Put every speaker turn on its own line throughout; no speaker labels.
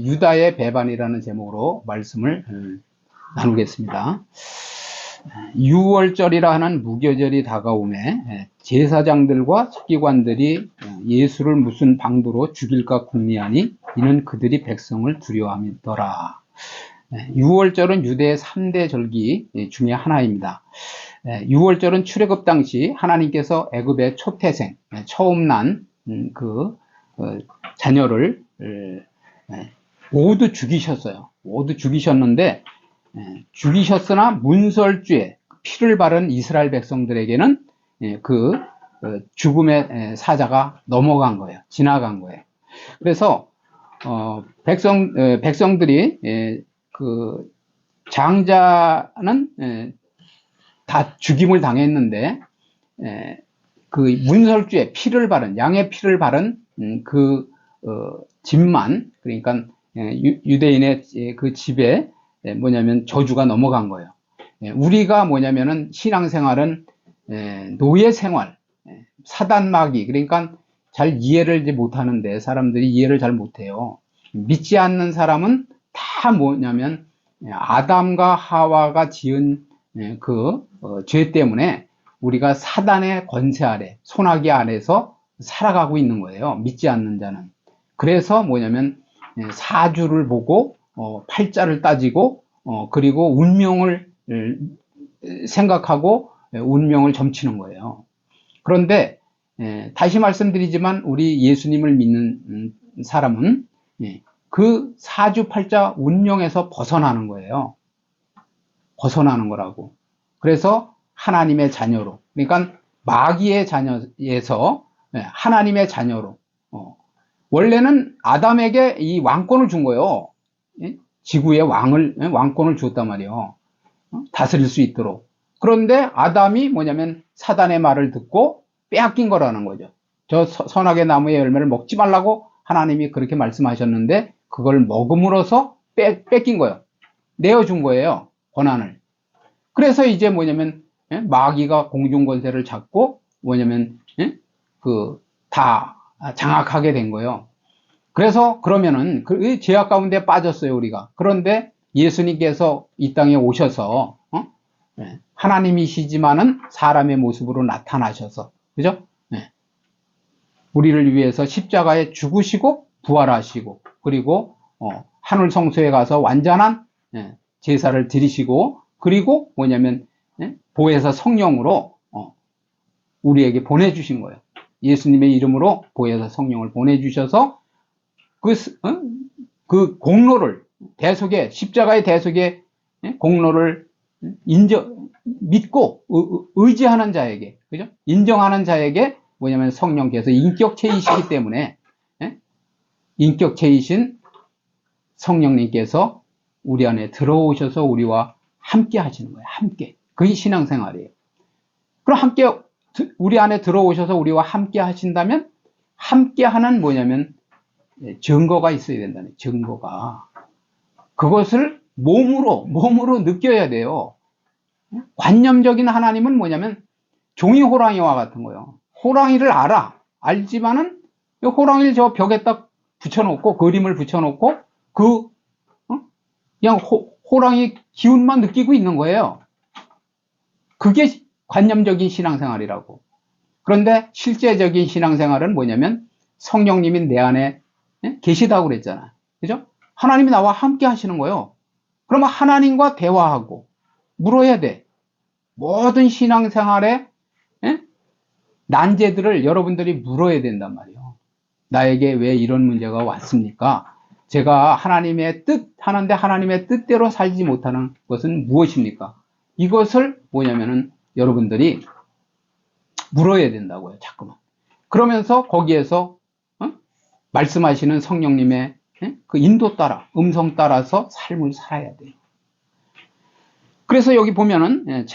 유다의 배반이라는 제목으로 말씀을 나누겠습니다. 유월절이라 하는 무교절이 다가오매 제사장들과 서기관들이 예수를 무슨 방도로 죽일까 궁리하니 이는 그들이 백성을 두려워함이더라. 유월절은 유대의 3대 절기 중에 하나입니다. 유월절은 출애굽 당시 하나님께서 애굽의 초태생, 처음 난 자녀를 모두 죽이셨어요. 모두 죽이셨는데, 죽이셨으나 문설주에 피를 바른 이스라엘 백성들에게는 죽음의 사자가 넘어간 거예요. 지나간 거예요. 그래서 백성들이 장자는 다 죽임을 당했는데 문설주에 피를 바른, 양의 피를 바른 집만, 그러니까 유대인의 그 집에 뭐냐면 저주가 넘어간 거예요. 우리가 뭐냐면은 신앙생활은 노예 생활, 사단마귀, 그러니까 잘 이해를 못하는데 사람들이 이해를 잘 못해요. 믿지 않는 사람은 다 뭐냐면 아담과 하와가 지은 죄 때문에 우리가 사단의 권세 아래, 손아귀 아래서 살아가고 있는 거예요. 믿지 않는 자는. 그래서 뭐냐면 사주를 보고 팔자를 따지고 그리고 운명을 생각하고 운명을 점치는 거예요. 그런데 다시 말씀드리지만 우리 예수님을 믿는 사람은 그 사주팔자 운명에서 벗어나는 거예요. 벗어나는 거라고. 그래서 하나님의 자녀로, 그러니까 마귀의 자녀에서 하나님의 자녀로, 원래는 아담에게 이 왕권을 준 거예요. 지구의 왕권을 줬단 말이에요. 다스릴 수 있도록. 그런데 아담이 뭐냐면 사단의 말을 듣고 빼앗긴 거라는 거죠. 저 선악의 나무의 열매를 먹지 말라고 하나님이 그렇게 말씀하셨는데 그걸 먹음으로써 뺏긴 거예요. 내어준 거예요. 권한을. 그래서 이제 뭐냐면 마귀가 공중권세를 잡고 뭐냐면 다 장악하게 된 거예요. 그래서 그러면은 그 죄악 가운데 빠졌어요, 우리가. 그런데 예수님께서 이 땅에 오셔서 하나님이시지만은 사람의 모습으로 나타나셔서, 그죠? 우리를 위해서 십자가에 죽으시고 부활하시고, 그리고 하늘 성소에 가서 완전한 제사를 드리시고, 그리고 뭐냐면 보혜사 성령으로 우리에게 보내주신 거예요. 예수님의 이름으로 보혜사 성령을 보내주셔서 그 공로를 십자가의 대속의 공로를 믿고 의지하는 자에게, 그죠? 인정하는 자에게 뭐냐면 성령께서 인격체이시기 때문에 인격체이신 성령님께서 우리 안에 들어오셔서 우리와 함께 하시는 거예요. 함께. 그게 신앙생활이에요. 그럼 함께 우리 안에 들어오셔서 우리와 함께 하신다면 함께 하는 뭐냐면 증거가 있어야 된다는 증거가. 그것을 몸으로 느껴야 돼요. 관념적인 하나님은 뭐냐면 종이 호랑이와 같은 거예요. 호랑이를 알지만은 호랑이를 저 벽에 딱 붙여놓고 그림을 붙여놓고 그냥 호랑이 기운만 느끼고 있는 거예요. 그게 관념적인 신앙생활이라고. 그런데 실제적인 신앙생활은 뭐냐면 성령님이 내 안에 계시다고 그랬잖아요. 그죠? 하나님이 나와 함께 하시는 거예요. 그러면 하나님과 대화하고 물어야 돼. 모든 신앙생활의 난제들을 여러분들이 물어야 된단 말이에요. 나에게 왜 이런 문제가 왔습니까? 제가 하나님의 뜻 하는데 하나님의 뜻대로 살지 못하는 것은 무엇입니까? 이것을 뭐냐면은 여러분들이 물어야 된다고요. 자꾸만. 그러면서 거기에서 말씀하시는 성령님의 그 인도 따라, 음성 따라서 삶을 살아야 돼요. 그래서 여기 보면은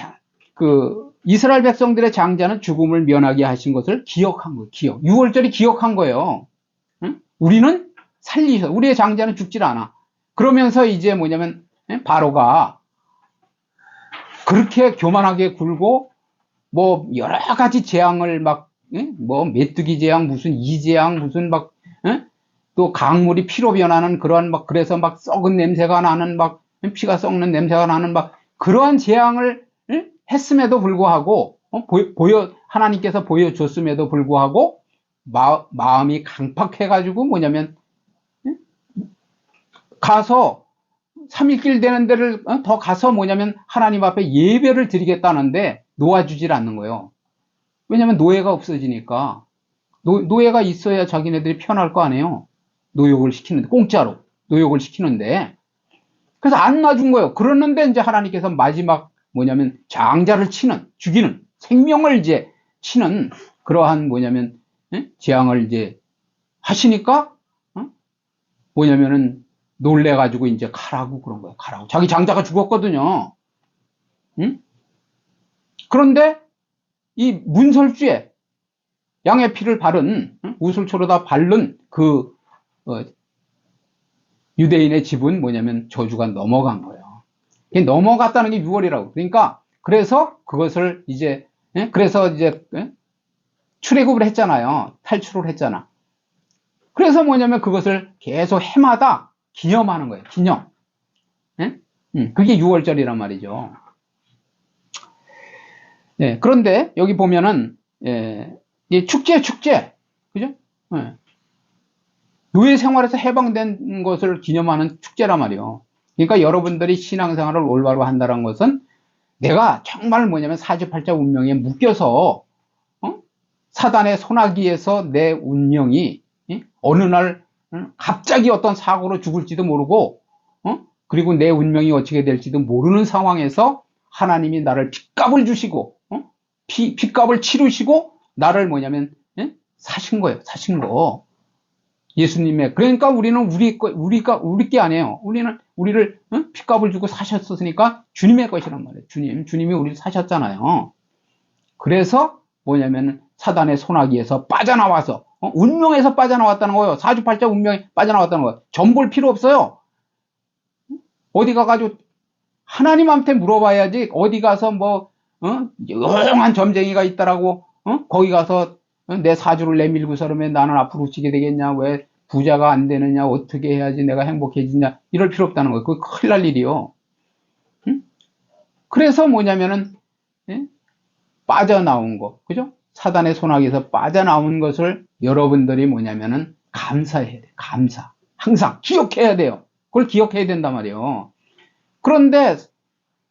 이스라엘 백성들의 장자는 죽음을 면하게 하신 것을 기억한 거예요. 기억. 6월절이 기억한 거예요. 우리는 우리의 장자는 죽질 않아. 그러면서 이제 뭐냐면 바로가 그렇게 교만하게 굴고 뭐 여러 가지 재앙을 뭐 메뚜기 재앙, 무슨 이 재앙, 무슨 또 강물이 피로 변하는 그런 막 그래서 막 썩은 냄새가 나는 막 피가 썩는 냄새가 나는 막 그러한 재앙을 했음에도 불구하고 하나님께서 보여줬음에도 불구하고 마음이 강팍해가지고 뭐냐면 가서 3일길 되는 데를 더 가서 뭐냐면 하나님 앞에 예배를 드리겠다는데 놓아주질 않는 거예요. 왜냐면 노예가 없어지니까. 노예가 있어야 자기네들이 편할 거 아니에요. 노역을 시키는데, 공짜로 노역을 시키는데. 그래서 안 놔준 거예요. 그러는데 이제 하나님께서 마지막 뭐냐면 장자를 죽이는, 생명을 이제 치는 그러한 뭐냐면 재앙을 이제 하시니까 뭐냐면은 놀래가지고 이제 가라고 그런 거예요. 가라고. 자기 장자가 죽었거든요. 응? 그런데 이 문설주에 양의 피를 바른 우슬초로다 바른 그 유대인의 집은 뭐냐면 저주가 넘어간 거예요. 넘어갔다는 게 6월이라고. 그러니까 그래서 그것을 이제 그래서 이제 출애굽을 했잖아요. 탈출을 했잖아. 그래서 뭐냐면 그것을 계속 해마다 기념하는 거예요. 기념. 그게 6월절이란 말이죠. 네, 그런데 여기 보면은 축제, 그죠? 노예 생활에서 해방된 것을 기념하는 축제란 말이에요. 그러니까 여러분들이 신앙생활을 올바로 한다는 것은 내가 정말 뭐냐면 사주팔자 운명에 묶여서 사단의 소나기에서 내 운명이 어느 날 갑자기 어떤 사고로 죽을지도 모르고 그리고 내 운명이 어떻게 될지도 모르는 상황에서 하나님이 나를 핏값을 주시고 핏값을 치르시고 나를 뭐냐면 사신 거예요. 사신 거. 예수님의. 그러니까 우리는 우리 게 아니에요. 우리를 핏값을 주고 사셨으니까 주님의 것이란 말이에요. 주님이 우리를 사셨잖아요. 그래서 뭐냐면 사단의 소나기에서 빠져나와서 운명에서 빠져나왔다는 거예요. 사주팔자 운명에 빠져나왔다는 거예요. 점 볼 필요 없어요. 어디 가가지고 하나님한테 물어봐야지. 어디 가서 뭐 영한 점쟁이가 있다라고 거기 가서 내 사주를 내밀고서 그러면 나는 앞으로 어떻게 되겠냐, 왜 부자가 안 되느냐, 어떻게 해야지 내가 행복해지냐, 이럴 필요 없다는 거예요. 그거 큰일 날 일이요. 그래서 뭐냐면은 빠져나온 거, 그죠? 사단의 소나기에서 빠져나온 것을 여러분들이 뭐냐면은 감사해야 돼. 감사. 항상 기억해야 돼요. 그걸 기억해야 된단 말이에요. 그런데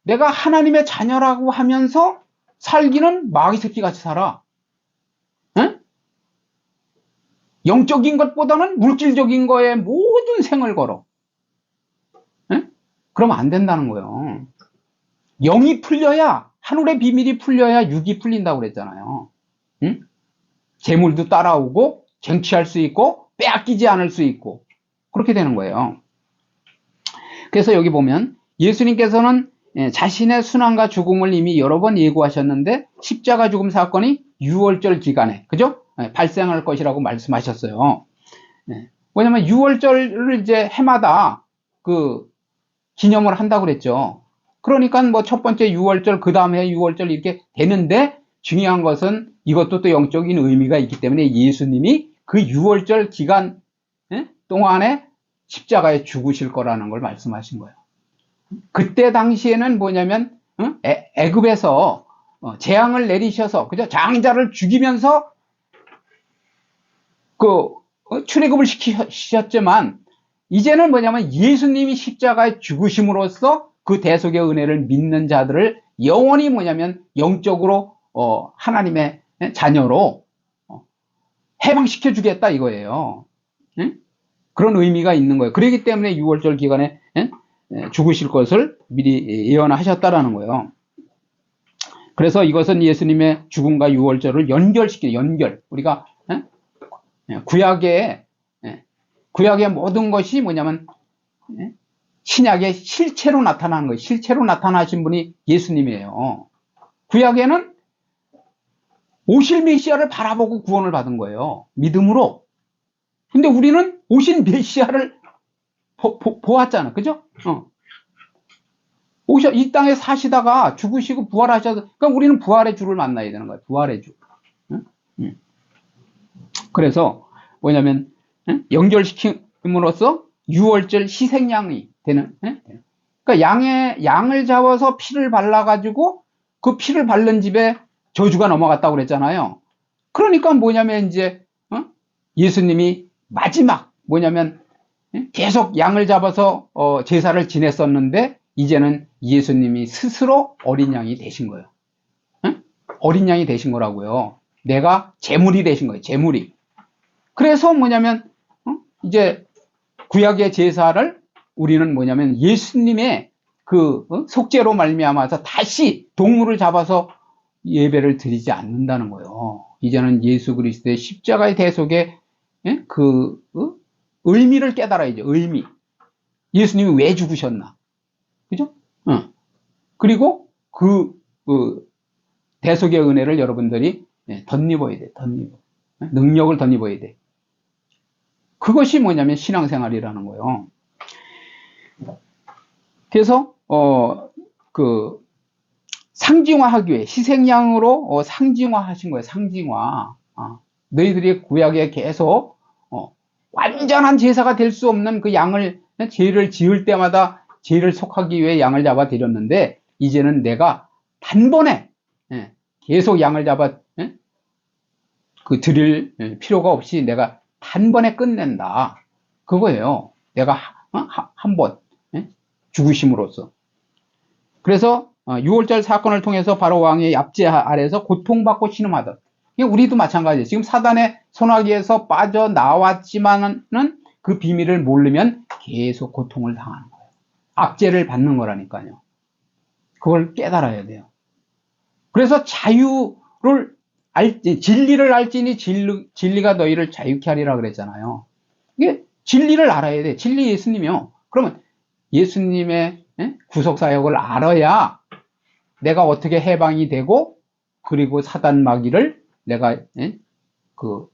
내가 하나님의 자녀라고 하면서 살기는 마귀 새끼 같이 살아. 응? 영적인 것보다는 물질적인 거에 모든 생을 걸어. 응? 그러면 안 된다는 거예요. 영이 풀려야, 하늘의 비밀이 풀려야 육이 풀린다고 그랬잖아요. 응? 재물도 따라오고 쟁취할 수 있고 빼앗기지 않을 수 있고 그렇게 되는 거예요. 그래서 여기 보면 예수님께서는 자신의 순환과 죽음을 이미 여러 번 예고하셨는데 십자가 죽음 사건이 6월절 기간에 그죠? 발생할 것이라고 말씀하셨어요. 왜냐면 6월절을 이제 해마다 그 기념을 한다고 그랬죠. 그러니까 뭐 첫 번째 6월절, 그 다음에 6월절 이렇게 되는데 중요한 것은 이것도 또 영적인 의미가 있기 때문에 예수님이 그 6월절 기간 동안에 십자가에 죽으실 거라는 걸 말씀하신 거예요. 그때 당시에는 뭐냐면 애굽에서 재앙을 내리셔서 그죠? 장자를 죽이면서 그 출애굽을 시키셨지만 이제는 뭐냐면 예수님이 십자가에 죽으심으로써 그 대속의 은혜를 믿는 자들을 영원히 뭐냐면 영적으로 하나님의 자녀로 해방시켜 주겠다 이거예요. 그런 의미가 있는 거예요. 그렇기 때문에 6월절 기간에 죽으실 것을 미리 예언하셨다라는 거예요. 그래서 이것은 예수님의 죽음과 6월절을 연결. 우리가 구약의 모든 것이 뭐냐면 신약의 실체로 나타나는 거예요. 실체로 나타나신 분이 예수님이에요. 구약에는 오실 메시아를 바라보고 구원을 받은 거예요. 믿음으로. 근데 우리는 오신 메시아를 보았잖아. 그죠? 이 땅에 사시다가 죽으시고 부활하셔서, 그러니까 우리는 부활의 주를 만나야 되는 거예요. 부활의 주. 그래서 뭐냐면 연결시킴으로써 유월절 희생양이 되는. 그러니까 양을 잡아서 피를 발라가지고 그 피를 바른 집에 저주가 넘어갔다고 그랬잖아요. 그러니까 뭐냐면 이제 예수님이 마지막 뭐냐면 계속 양을 잡아서 제사를 지냈었는데 이제는 예수님이 스스로 어린 양이 되신 거예요. 어린 양이 되신 거라고요. 내가 제물이 되신 거예요. 제물이. 그래서 뭐냐면 이제 구약의 제사를 우리는 뭐냐면 예수님의 그 속죄로 말미암아서 다시 동물을 잡아서 예배를 드리지 않는다는 거예요. 이제는 예수 그리스도의 십자가의 대속의 그 의미를 깨달아야죠. 의미. 예수님이 왜 죽으셨나? 그죠? 그리고 그 대속의 은혜를 여러분들이 덧입어야 돼. 덧입어. 능력을 덧입어야 돼. 그것이 뭐냐면 신앙생활이라는 거예요. 그래서 그 상징화하기 위해 희생양으로 상징화하신 거예요. 상징화. 너희들이 구약에 계속 완전한 제사가 될 수 없는 그 양을 죄를 지을 때마다 죄를 속하기 위해 양을 잡아 드렸는데 이제는 내가 단번에 계속 양을 잡아 그 드릴 필요가 없이 내가 단번에 끝낸다. 그거예요. 내가 한 번 죽으심으로써. 그래서 6월절 사건을 통해서 바로 왕의 압제 아래에서 고통받고 신음하던. 우리도 마찬가지예요. 지금 사단의 손아귀에서 빠져나왔지만은 그 비밀을 모르면 계속 고통을 당하는 거예요. 압제를 받는 거라니까요. 그걸 깨달아야 돼요. 그래서 자유를 진리를 알지니 진리가 너희를 자유케 하리라 그랬잖아요. 이게 진리를 알아야 돼. 진리 예수님이요. 그러면 예수님의 구속사역을 알아야 내가 어떻게 해방이 되고 그리고 사단 마귀를 내가 그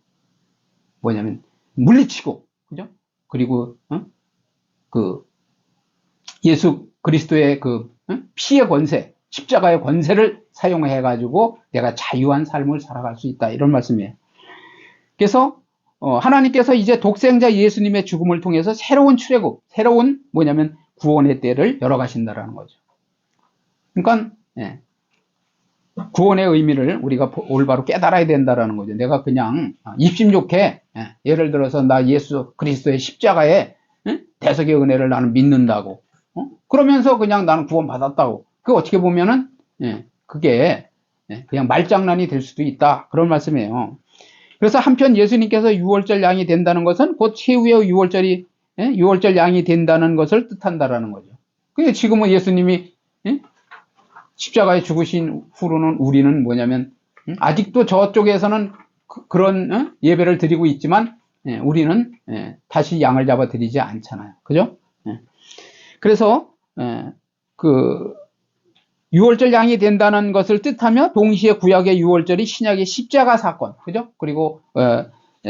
뭐냐면 물리치고 그죠? 그리고 그 예수 그리스도의 그 피의 권세, 십자가의 권세를 사용해 가지고 내가 자유한 삶을 살아갈 수 있다 이런 말씀이에요. 그래서 하나님께서 이제 독생자 예수님의 죽음을 통해서 새로운 출애굽, 새로운 뭐냐면 구원의 때를 열어가신다라는 거죠. 그러니까 구원의 의미를 우리가 올바로 깨달아야 된다라는 거죠. 내가 그냥 입심 좋게 예를 들어서 나 예수 그리스도의 십자가의 대속의 은혜를 나는 믿는다고 그러면서 그냥 나는 구원 받았다고 그 어떻게 보면은 그게 그냥 말장난이 될 수도 있다 그런 말씀이에요. 그래서 한편 예수님께서 유월절 양이 된다는 것은 곧 최후의 유월절 양이 된다는 것을 뜻한다라는 거죠. 근데 지금은 예수님이 십자가에 죽으신 후로는 우리는 뭐냐면 아직도 저쪽에서는 그런 예배를 드리고 있지만 우리는 다시 양을 잡아 드리지 않잖아요. 그죠? 그래서 그 유월절 양이 된다는 것을 뜻하며 동시에 구약의 유월절이 신약의 십자가 사건, 그죠? 그리고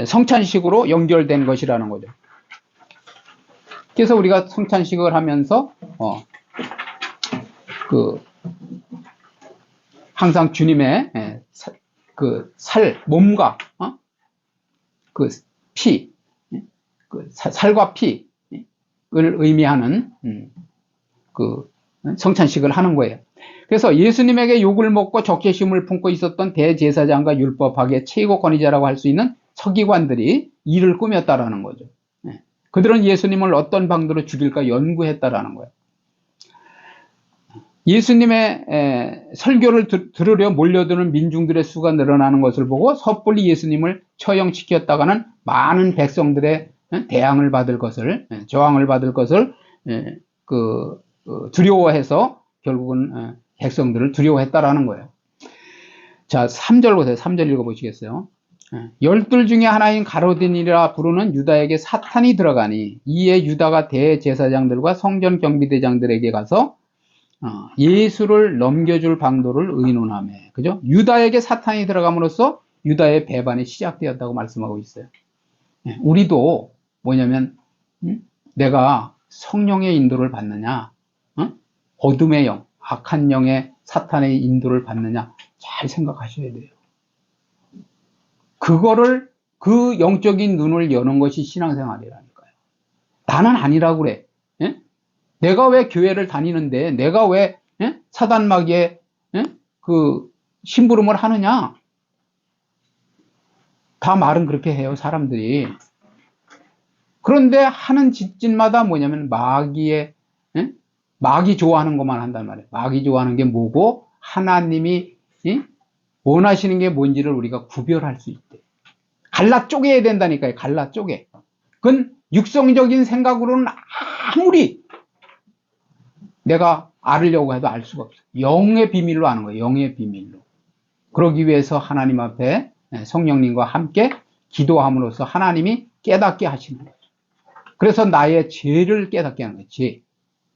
성찬식으로 연결된 것이라는 거죠. 그래서 우리가 성찬식을 하면서 그 항상 주님의 그 몸과 그 피, 그 살과 피를 의미하는 그 성찬식을 하는 거예요. 그래서 예수님에게 욕을 먹고 적개심을 품고 있었던 대제사장과 율법학의 최고 권위자라고 할 수 있는 서기관들이 이를 꾸몄다라는 거죠. 그들은 예수님을 어떤 방도로 죽일까 연구했다라는 거예요. 예수님의 설교를 들으려 몰려드는 민중들의 수가 늘어나는 것을 보고 섣불리 예수님을 처형시켰다가는 많은 백성들의 대항을 받을 것을, 저항을 받을 것을 두려워해서 결국은 백성들을 두려워했다라는 거예요. 자, 3절 보세요. 3절 읽어보시겠어요? 열둘 중에 하나인 가로딘이라 부르는 유다에게 사탄이 들어가니 이에 유다가 대제사장들과 성전 경비대장들에게 가서 예수를 넘겨줄 방도를 의논하며, 그죠? 유다에게 사탄이 들어감으로써 유다의 배반이 시작되었다고 말씀하고 있어요. 우리도 뭐냐면 내가 성령의 인도를 받느냐, 어둠의 영, 악한 영의 사탄의 인도를 받느냐 잘 생각하셔야 돼요. 그거를 그 영적인 눈을 여는 것이 신앙생활이라니까요. 나는 아니라고 그래. 예? 내가 왜 교회를 다니는데 내가 왜 사단마귀의 그 심부름을 하느냐? 다 말은 그렇게 해요, 사람들이. 그런데 하는 짓마다 뭐냐면 마귀 좋아하는 것만 한단 말이에요. 마귀 좋아하는 게 뭐고 하나님이 원하시는 게 뭔지를 우리가 구별할 수 있대. 갈라 쪼개야 된다니까요. 갈라 쪼개. 그건 육성적인 생각으로는 아무리 내가 알으려고 해도 알 수가 없어요. 영의 비밀로 아는 거예요. 영의 비밀로. 그러기 위해서 하나님 앞에 성령님과 함께 기도함으로써 하나님이 깨닫게 하시는 거죠. 그래서 나의 죄를 깨닫게 하는 거예요. 죄.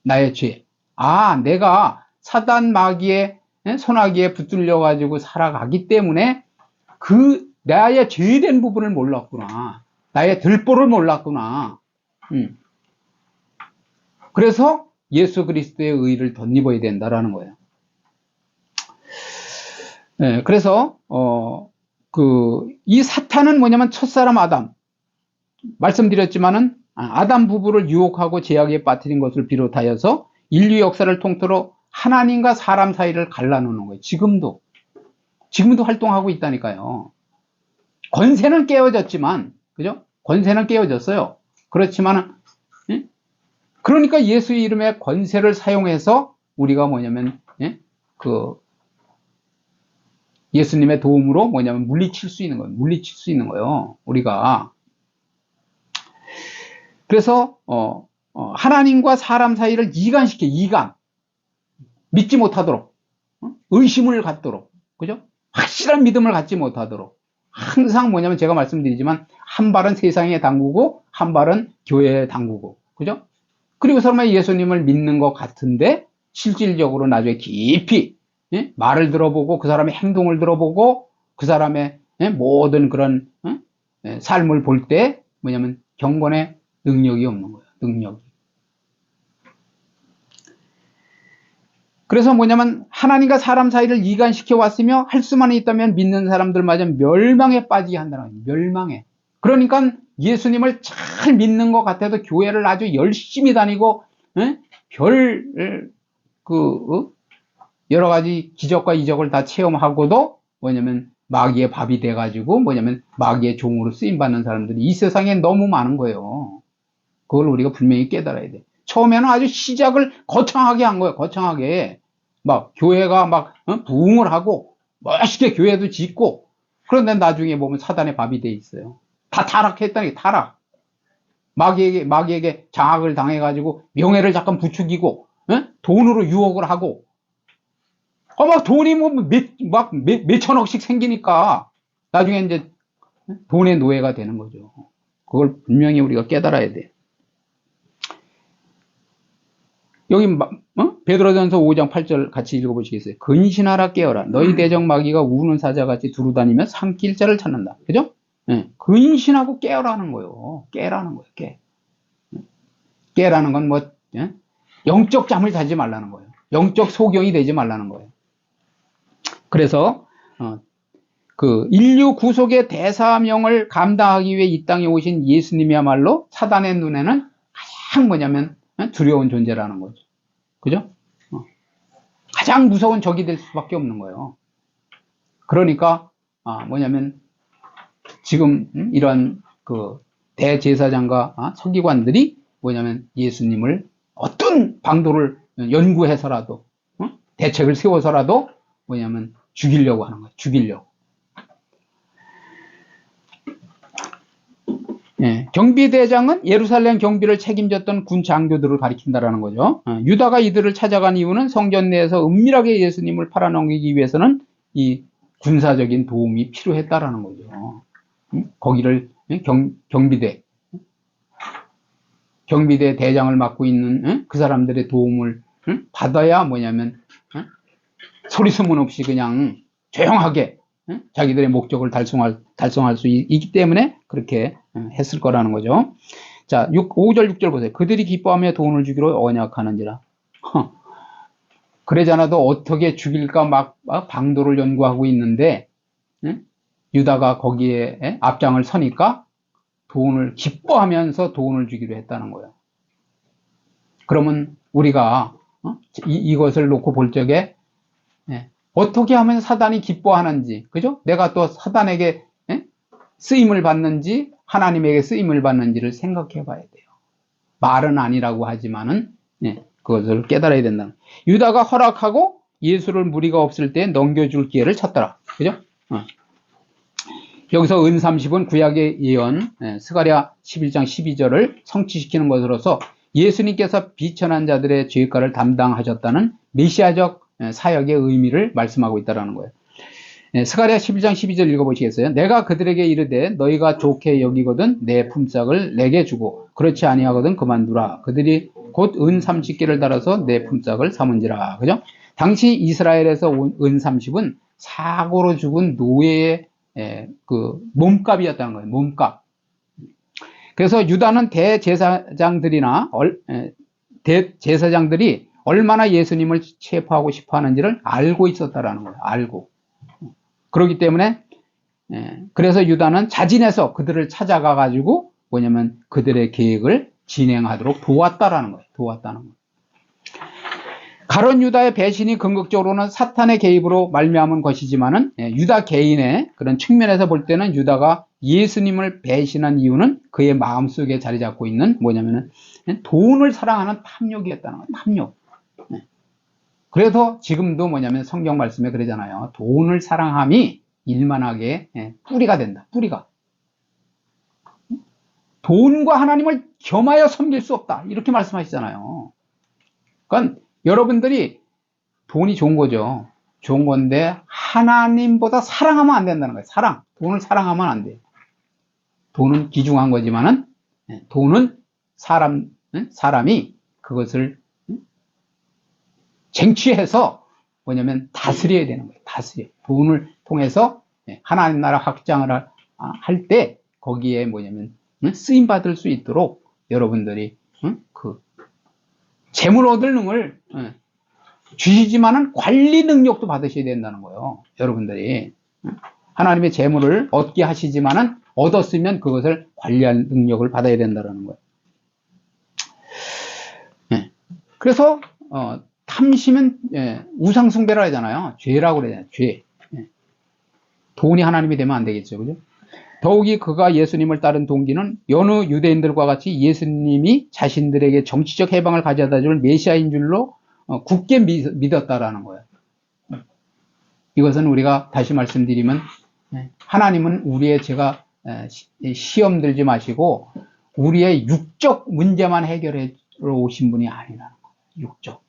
나의 죄. 아, 내가 사단 마귀의 소나기에 붙들려 가지고 살아가기 때문에 그 나의 죄된 부분을 몰랐구나. 나의 들보를 몰랐구나. 그래서 예수 그리스도의 의를 덧입어야 된다라는 거예요. 네, 그래서 이 사탄은 뭐냐면 첫사람 아담, 말씀드렸지만은 아담 부부를 유혹하고 제약에 빠뜨린 것을 비롯하여서 인류 역사를 통틀어 하나님과 사람 사이를 갈라놓는 거예요. 지금도 활동하고 있다니까요. 권세는 깨어졌지만, 그죠? 권세는 깨어졌어요. 그렇지만, 그러니까 예수의 이름의 권세를 사용해서 우리가 뭐냐면, 예수님의 도움으로 뭐냐면 물리칠 수 있는 거예요. 물리칠 수 있는 거예요. 우리가. 그래서, 하나님과 사람 사이를 이간. 믿지 못하도록, 의심을 갖도록, 그죠? 확실한 믿음을 갖지 못하도록. 항상 뭐냐면 제가 말씀드리지만 한 발은 세상에 담그고 한 발은 교회에 담그고, 그죠? 그리고 설마 예수님을 믿는 것 같은데 실질적으로 나중에 깊이 말을 들어보고 그 사람의 행동을 들어보고 그 사람의 모든 그런 삶을 볼 때 뭐냐면 경건의 능력이 없는 거예요. 능력이. 그래서 뭐냐면 하나님과 사람 사이를 이간시켜 왔으며 할 수만 있다면 믿는 사람들마저 멸망에 빠지게 한다는 거예요. 멸망에. 그러니까 예수님을 잘 믿는 것 같아도 교회를 아주 열심히 다니고 여러 가지 기적과 이적을 다 체험하고도 뭐냐면 마귀의 밥이 돼가지고 뭐냐면 마귀의 종으로 쓰임받는 사람들이 이 세상에 너무 많은 거예요. 그걸 우리가 분명히 깨달아야 돼. 처음에는 아주 시작을 거창하게 한 거예요. 거창하게. 막 교회가 막 부흥을 하고 멋있게 교회도 짓고, 그런데 나중에 보면 사단의 밥이 돼 있어요. 다 타락했다는 게 타락. 마귀에게 장악을 당해가지고 명예를 잠깐 부추기고 돈으로 유혹을 하고 막 돈이 뭐 몇천억씩 생기니까 나중에 이제 돈의 노예가 되는 거죠. 그걸 분명히 우리가 깨달아야 돼. 여기 베드로전서 5장 8절 같이 읽어보시겠어요? 근신하라 깨어라. 너희 대적 마귀가 우는 사자같이 두루다니며 삼킬 자를 찾는다. 그죠? 근신하고 깨어라는 거예요. 깨라는 거예요. 깨라는 건 뭐 영적 잠을 자지 말라는 거예요. 영적 소경이 되지 말라는 거예요. 그래서 그 인류 구속의 대사명을 감당하기 위해 이 땅에 오신 예수님이야말로 사단의 눈에는 가장 뭐냐면 두려운 존재라는 거죠. 그죠? 가장 무서운 적이 될 수밖에 없는 거예요. 그러니까 뭐냐면 지금 이런 그 대제사장과 서기관들이 뭐냐면 예수님을 어떤 방도를 연구해서라도 대책을 세워서라도 뭐냐면 죽이려고 하는 거예요. 죽이려고. 경비대장은 예루살렘 경비를 책임졌던 군 장교들을 가리킨다라는 거죠. 유다가 이들을 찾아간 이유는 성전 내에서 은밀하게 예수님을 팔아넘기기 위해서는 이 군사적인 도움이 필요했다라는 거죠. 거기를 경비대 대장을 맡고 있는 그 사람들의 도움을 받아야 뭐냐면 소리 소문 없이 그냥 조용하게 자기들의 목적을 달성할 수 있기 때문에 그렇게 했을 거라는 거죠. 자, 5절 6절 보세요. 그들이 기뻐하며 돈을 주기로 언약하는지라. 그러잖아도 어떻게 죽일까 막 방도를 연구하고 있는데 유다가 거기에 앞장을 서니까 돈을 기뻐하면서 돈을 주기로 했다는 거예요. 그러면 우리가 이것을 놓고 볼 적에 어떻게 하면 사단이 기뻐하는지, 그죠? 내가 또 사단에게 쓰임을 받는지 하나님에게 쓰임을 받는지를 생각해 봐야 돼요. 말은 아니라고 하지만은 그것을 깨달아야 된다. 유다가 허락하고 예수를 무리가 없을 때 넘겨줄 기회를 찾더라. 그죠? 여기서 은 30은 구약의 예언 스가랴 11장 12절을 성취시키는 것으로서 예수님께서 비천한 자들의 죄가를 담당하셨다는 메시아적 사역의 의미를 말씀하고 있다는 거예요. 스가랴 11장 12절 읽어보시겠어요? 내가 그들에게 이르되 너희가 좋게 여기거든 내 품삯을 내게 주고 그렇지 아니하거든 그만두라. 그들이 곧 은 30개를 달아서 내 품삯을 삼은지라. 그죠? 당시 이스라엘에서 온 은 30은 사고로 죽은 노예의 그 몸값이었다는 거예요. 몸값. 그래서 유다는 대제사장들이 얼마나 예수님을 체포하고 싶어 하는지를 알고 있었다라는 거예요. 알고. 그렇기 때문에 그래서 유다는 자진해서 그들을 찾아가 가지고 뭐냐면 그들의 계획을 진행하도록 도왔다라는 거예요. 도왔다는 거예요. 가룟 유다의 배신이 궁극적으로는 사탄의 개입으로 말미암은 것이지만은 유다 개인의 그런 측면에서 볼 때는 유다가 예수님을 배신한 이유는 그의 마음속에 자리 잡고 있는 뭐냐면은 돈을 사랑하는 탐욕이었다는 거예요. 탐욕. 그래서 지금도 뭐냐면 성경 말씀에 그러잖아요. 돈을 사랑함이 일만하게 뿌리가 된다. 뿌리가. 돈과 하나님을 겸하여 섬길 수 없다. 이렇게 말씀하시잖아요. 그러니까 여러분들이 돈이 좋은 거죠. 좋은 건데 하나님보다 사랑하면 안 된다는 거예요. 사랑. 돈을 사랑하면 안 돼요. 돈은 귀중한 거지만은 돈은 사람이 그것을 쟁취해서 뭐냐면 다스려야 되는 거예요. 다스려. 돈을 통해서 하나님 나라 확장을 할 때 거기에 뭐냐면 쓰임 받을 수 있도록 여러분들이 그 재물 얻을 능을 주시지만은 관리 능력도 받으셔야 된다는 거예요. 여러분들이 하나님의 재물을 얻게 하시지만은 얻었으면 그것을 관리할 능력을 받아야 된다는 거예요. 그래서 탐심은 우상숭배라 하잖아요. 죄라고 그러잖아요. 죄. 돈이 하나님이 되면 안 되겠죠. 그죠? 더욱이 그가 예수님을 따른 동기는 여느 유대인들과 같이 예수님이 자신들에게 정치적 해방을 가져다 줄 메시아인 줄로 굳게 믿었다라는 거예요. 이것은 우리가 다시 말씀드리면 하나님은 우리의 제가 시험 들지 마시고 우리의 육적 문제만 해결해 오신 분이 아니라는 거예요. 육적.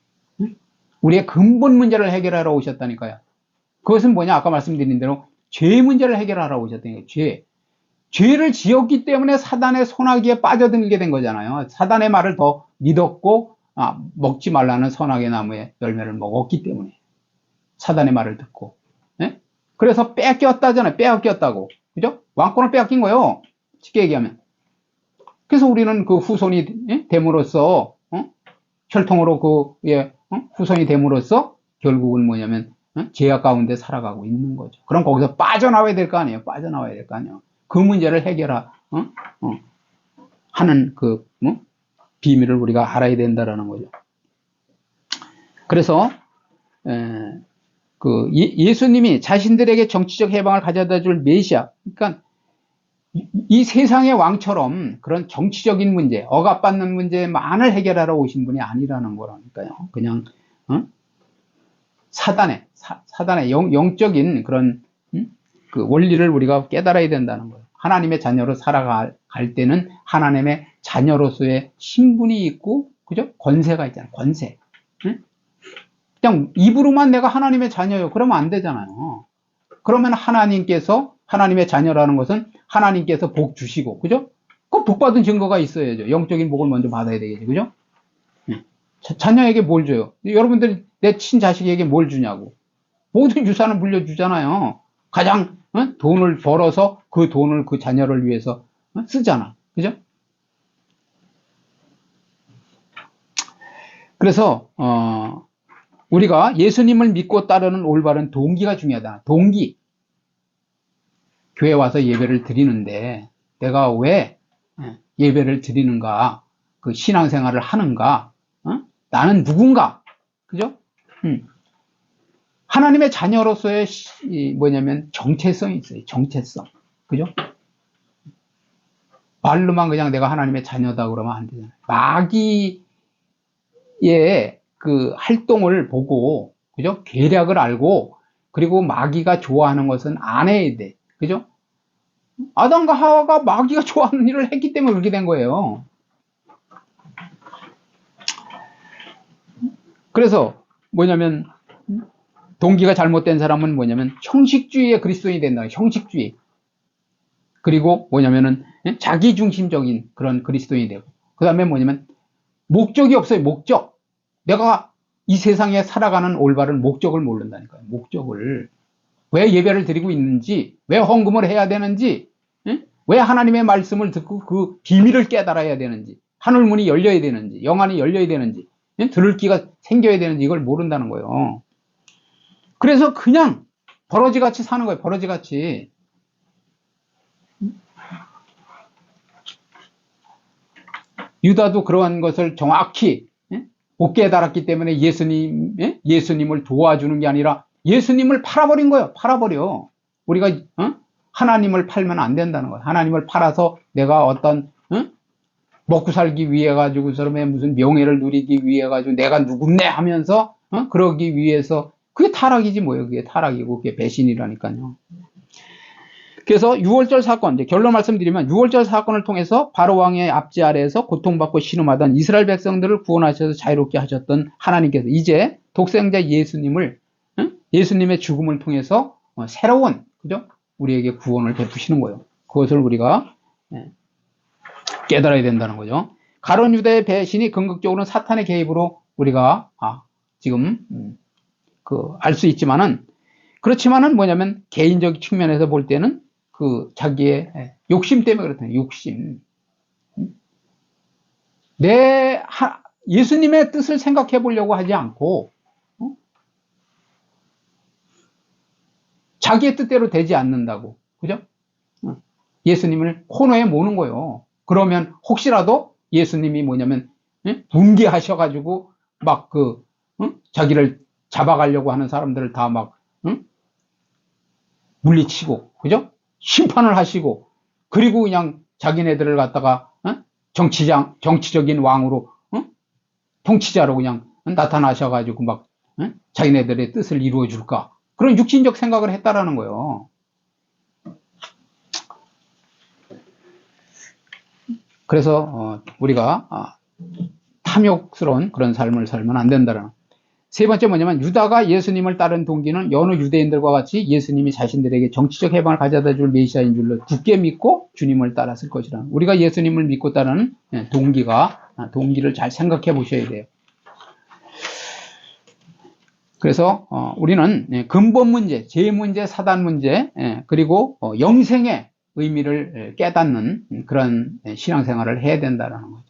우리의 근본 문제를 해결하러 오셨다니까요. 그것은 뭐냐? 아까 말씀드린 대로 죄 문제를 해결하러 오셨다니까요. 죄. 죄를 지었기 때문에 사단의 손아귀에 빠져들게 된 거잖아요. 사단의 말을 더 믿었고 먹지 말라는 선악의 나무의 열매를 먹었기 때문에 사단의 말을 듣고 그래서 뺏겼다잖아요. 빼앗겼다고. 그죠? 왕권을 빼앗긴 거예요. 쉽게 얘기하면. 그래서 우리는 그 후손이 됨으로써 혈통으로 후손이 됨으로써 결국은 뭐냐면 죄악 가운데 살아가고 있는 거죠. 그럼 거기서 빠져나와야 될 거 아니에요. 빠져나와야 될 거 아니에요. 그 문제를 하는 그 비밀을 우리가 알아야 된다라는 거죠. 그래서 그 예수님이 자신들에게 정치적 해방을 가져다 줄 메시아, 그러니까 이 세상의 왕처럼 그런 정치적인 문제, 억압받는 문제만을 해결하러 오신 분이 아니라는 거라니까요. 그냥 사단의 영적인 그런 그 원리를 우리가 깨달아야 된다는 거예요. 하나님의 자녀로 살아갈 때는 하나님의 자녀로서의 신분이 있고, 그죠? 권세가 있잖아요. 권세. 그냥 입으로만 내가 하나님의 자녀요. 그러면 안 되잖아요. 그러면 하나님의 자녀라는 것은 하나님께서 복 주시고, 그죠? 그 복 받은 증거가 있어야죠. 영적인 복을 먼저 받아야 되겠죠. 그죠? 자녀에게 뭘 줘요? 여러분들이 내 친자식에게 뭘 주냐고. 모든 유산을 물려주잖아요. 가장 돈을 벌어서 그 돈을 그 자녀를 위해서 쓰잖아. 그죠? 그래서 우리가 예수님을 믿고 따르는 올바른 동기가 중요하다. 동기. 교회 와서 예배를 드리는데 내가 왜 예배를 드리는가, 그 신앙생활을 하는가, 나는 누군가, 그죠? 하나님의 자녀로서의 뭐냐면 정체성이 있어요. 정체성, 그죠? 말로만 그냥 내가 하나님의 자녀다 그러면 안 되잖아요. 마귀의 그 활동을 보고, 그죠? 계략을 알고, 그리고 마귀가 좋아하는 것은 안 해야 돼. 그죠? 아담과 하와가 마귀가 좋아하는 일을 했기 때문에 그렇게 된 거예요. 그래서 뭐냐면 동기가 잘못된 사람은 뭐냐면 형식주의의 그리스도인이 된다. 형식주의. 그리고 뭐냐면은 자기중심적인 그런 그리스도인이 되고, 그 다음에 뭐냐면 목적이 없어요. 목적. 내가 이 세상에 살아가는 올바른 목적을 모른다니까요. 목적을. 왜 예배를 드리고 있는지, 왜 헌금을 해야 되는지, 왜 하나님의 말씀을 듣고 그 비밀을 깨달아야 되는지, 하늘문이 열려야 되는지, 영안이 열려야 되는지, 들을 기가 생겨야 되는지 이걸 모른다는 거예요. 그래서 그냥 버러지같이 사는 거예요. 버러지같이. 유다도 그러한 것을 정확히 못 깨달았기 때문에 예수님을 도와주는 게 아니라 예수님을 팔아버린 거예요. 팔아버려. 우리가 하나님을 팔면 안 된다는 거예요. 하나님을 팔아서 내가 어떤 먹고 살기 위해 가지고 사람의 무슨 명예를 누리기 위해 가지고 내가 누군데 하면서 그러기 위해서, 그게 타락이지 뭐예요. 그게 타락이고 그게 배신이라니까요. 그래서 6월절 사건, 이제 결론 말씀드리면 6월절 사건을 통해서 바로 왕의 압제 아래에서 고통받고 신음하던 이스라엘 백성들을 구원하셔서 자유롭게 하셨던 하나님께서 이제 독생자 예수님의 죽음을 통해서 새로운, 그죠? 우리에게 구원을 베푸시는 거예요. 그것을 우리가 깨달아야 된다는 거죠. 가룟 유다의 배신이 궁극적으로는 사탄의 개입으로 우리가 지금 알 수 있지만은, 그렇지만은 뭐냐면 개인적 측면에서 볼 때는 그 자기의 욕심 때문에 그렇다는 욕심. 예수님의 뜻을 생각해 보려고 하지 않고 자기의 뜻대로 되지 않는다고. 그죠? 예수님을 코너에 모는 거예요. 그러면 혹시라도 예수님이 뭐냐면 분개하셔가지고 막 자기를 잡아가려고 하는 사람들을 다 막 물리치고, 그죠? 심판을 하시고, 그리고 그냥 자기네들을 갖다가 정치적인 왕으로 통치자로 그냥 나타나셔가지고 막 자기네들의 뜻을 이루어 줄까, 그런 육신적 생각을 했다라는 거예요. 그래서 우리가 탐욕스러운 그런 삶을 살면 안 된다는. 세 번째 뭐냐면 유다가 예수님을 따른 동기는 여느 유대인들과 같이 예수님이 자신들에게 정치적 해방을 가져다 줄 메시아인 줄로 굳게 믿고 주님을 따랐을 것이라. 우리가 예수님을 믿고 따르는 동기를 잘 생각해 보셔야 돼요. 그래서 우리는 근본 문제, 죄 문제, 사단 문제, 그리고 영생의 의미를 깨닫는 그런 신앙생활을 해야 된다는 거죠.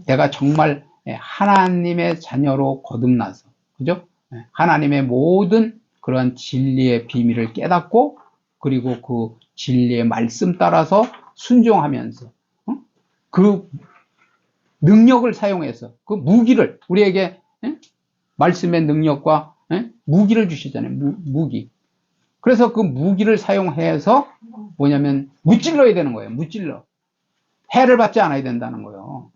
내가 정말 하나님의 자녀로 거듭나서, 그죠? 하나님의 모든 그런 진리의 비밀을 깨닫고, 그리고 그 진리의 말씀 따라서 순종하면서 그 능력을 사용해서 그 무기를, 우리에게 말씀의 능력과 무기를 주시잖아요. 무기. 그래서 그 무기를 사용해서 뭐냐면 무찔러야 되는 거예요. 무찔러. 해를 받지 않아야 된다는 거예요.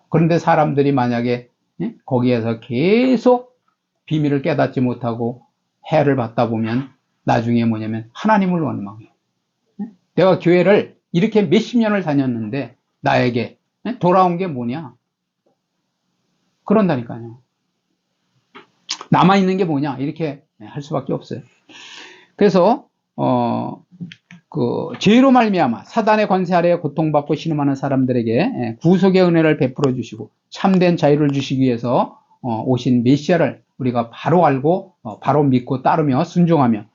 그런데 사람들이 만약에 거기에서 계속 비밀을 깨닫지 못하고 해를 받다 보면 나중에 뭐냐면 하나님을 원망해요. 내가 교회를 이렇게 몇십 년을 다녔는데 나에게 돌아온 게 뭐냐? 그런다니까요. 남아있는 게 뭐냐? 이렇게 할 수밖에 없어요. 그래서 죄로 말미암아 사단의 권세 아래에 고통받고 신음하는 사람들에게 구속의 은혜를 베풀어 주시고 참된 자유를 주시기 위해서 오신 메시아를 우리가 바로 알고 바로 믿고 따르며 순종하며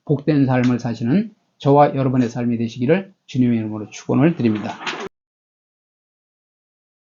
복된 삶을 사시는 저와 여러분의 삶이 되시기를 주님의 이름으로 축원을 드립니다.